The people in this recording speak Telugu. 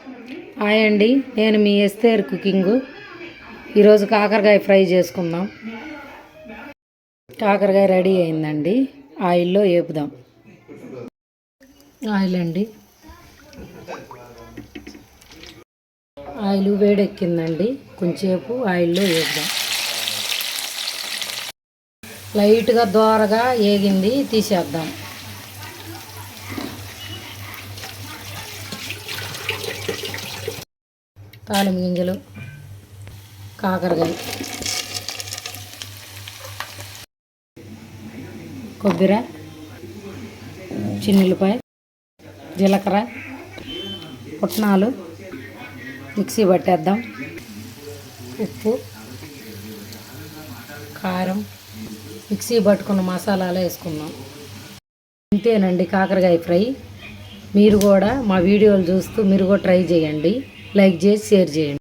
హాయ్ అండి, నేను మీ ఎస్తేర్ కుకింగ్. ఈరోజు కాకరకాయ ఫ్రై చేసుకుందాం. కాకరకాయ రెడీ అయిందండి. ఆయిల్లో వేపుదాం. ఆయిల్ అండి, ఆయిల్ వేడెక్కిందండి. కొంచెంసేపు ఆయిల్లో వేపుదాం. లైట్గా దోరగా వేగింది, తీసేద్దాం. తాలింపు గింజలు, కాకరకాయ, కొబ్బరి, చిన్నులపాయ, జీలకర్ర, పుట్నాలు మిక్సీ పట్టేద్దాం. ఉప్పు, కారం, మిక్సీ పట్టుకున్న మసాలాలు వేసుకుందాం. ఇంతేనండి కాకరకాయ ఫ్రై. మీరు కూడా మా వీడియోలు చూస్తూ మీరు కూడా ట్రై చేయండి. లైక్ చేసి షేర్ చేయండి.